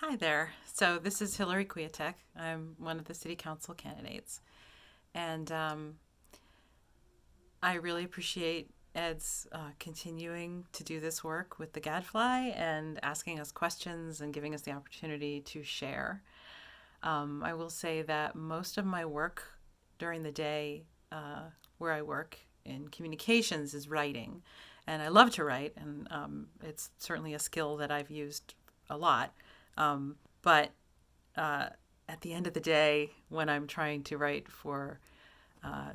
Hi there. So this is Hillary Kwiatek. I'm one of the city council candidates. And I really appreciate Ed's continuing to do this work with the Gadfly and asking us questions and giving us the opportunity to share. I will say that most of my work during the day where I work in communications is writing. And I love to write, and it's certainly a skill that I've used a lot. But at the end of the day, when I'm trying to write for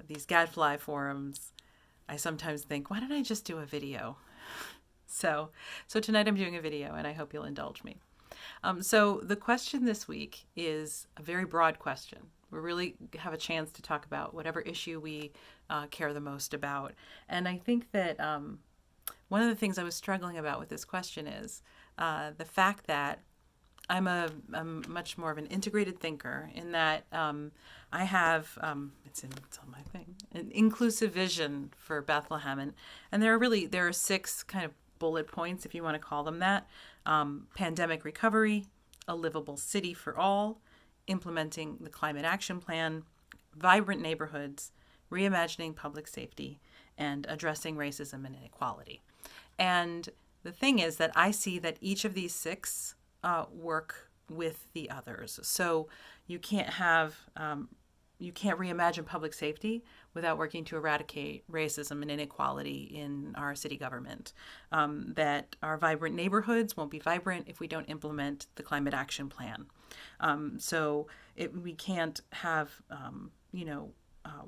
these Gadfly forums, I sometimes think, why don't I just do a video? So, so tonight I'm doing a video, and I hope you'll indulge me. So the question this week is a very broad question. We really have a chance to talk about whatever issue we care the most about. And I think that one of the things I was struggling about with this question is the fact that I'm much more of an integrated thinker in that I have it's on my thing, an inclusive vision for Bethlehem, and there are six kind of bullet points, if you want to call them that: pandemic recovery, a livable city for all, implementing the climate action plan, vibrant neighborhoods, reimagining public safety, and addressing racism and inequality. And the thing is that I see that each of these six work with the others. So you can't have you can't reimagine public safety without working to eradicate racism and inequality in our city government. That our vibrant neighborhoods won't be vibrant if we don't implement the climate action plan. We can't have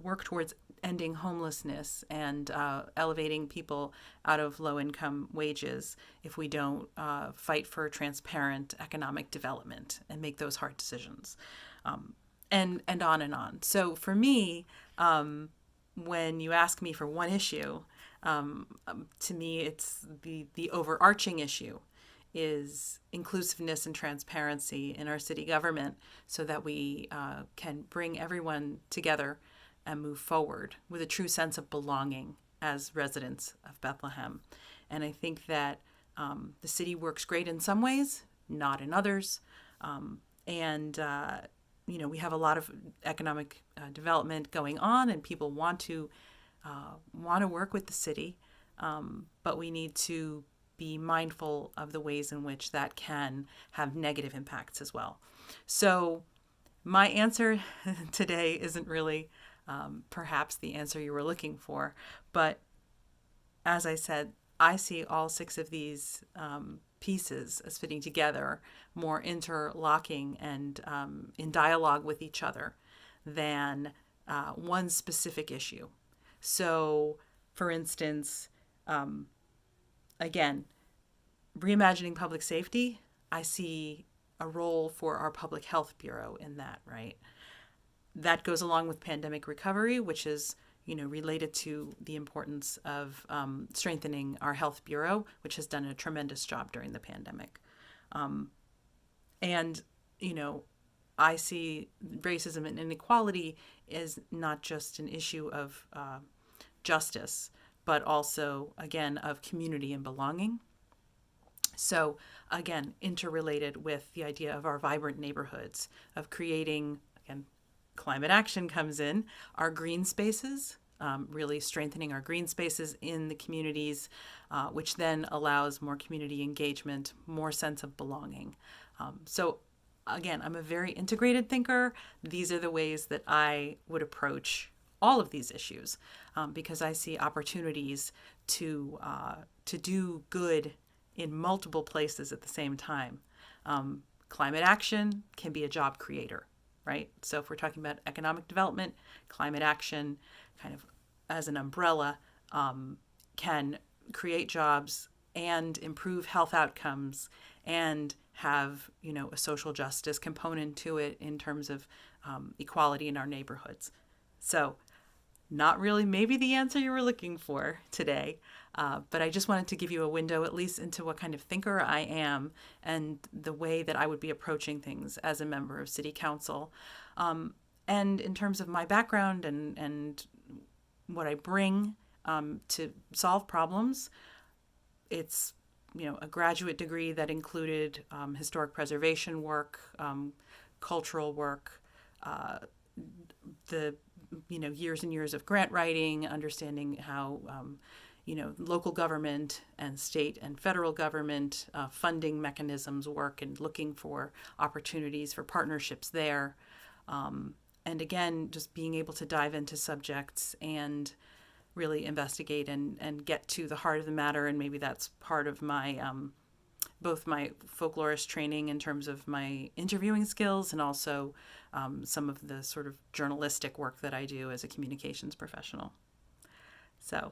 work towards ending homelessness and elevating people out of low income wages if we don't fight for transparent economic development and make those hard decisions. And on and on. So for me, when you ask me for one issue, to me it's the overarching issue is inclusiveness and transparency in our city government so that we can bring everyone together and move forward with a true sense of belonging as residents of Bethlehem. And I think that the city works great in some ways, not in others. We have a lot of economic development going on, and people want to work with the city, but we need to be mindful of the ways in which that can have negative impacts as well. So my answer today isn't really perhaps the answer you were looking for, but as I said, I see all six of these pieces as fitting together, more interlocking and in dialogue with each other than one specific issue. So, for instance, again, reimagining public safety, I see a role for our public health bureau in that, right? That goes along with pandemic recovery, which is related to the importance of strengthening our health bureau, which has done a tremendous job during the pandemic. And I see racism and inequality as not just an issue of justice, but also, again, of community and belonging. So, again, interrelated with the idea of our vibrant neighborhoods, of creating, again, climate action comes in, our green spaces, really strengthening our green spaces in the communities, which then allows more community engagement, more sense of belonging. So again, I'm a very integrated thinker. These are the ways that I would approach all of these issues because I see opportunities to do good in multiple places at the same time. Climate action can be a job creator, right? So if we're talking about economic development, climate action kind of as an umbrella can create jobs and improve health outcomes and have, a social justice component to it in terms of equality in our neighborhoods. So not really maybe the answer you were looking for today, but I just wanted to give you a window at least into what kind of thinker I am and the way that I would be approaching things as a member of City Council. And in terms of my background and what I bring to solve problems, it's a graduate degree that included historic preservation work, cultural work, the years and years of grant writing, understanding how local government and state and federal government funding mechanisms work, and looking for opportunities for partnerships there. And again, just being able to dive into subjects and really investigate and get to the heart of the matter. And maybe that's part of my both my folklorist training in terms of my interviewing skills, and also some of the sort of journalistic work that I do as a communications professional. So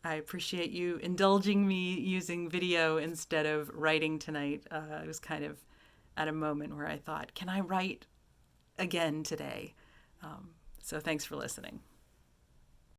I appreciate you indulging me using video instead of writing tonight. I was kind of at a moment where I thought, can I write again today? So thanks for listening.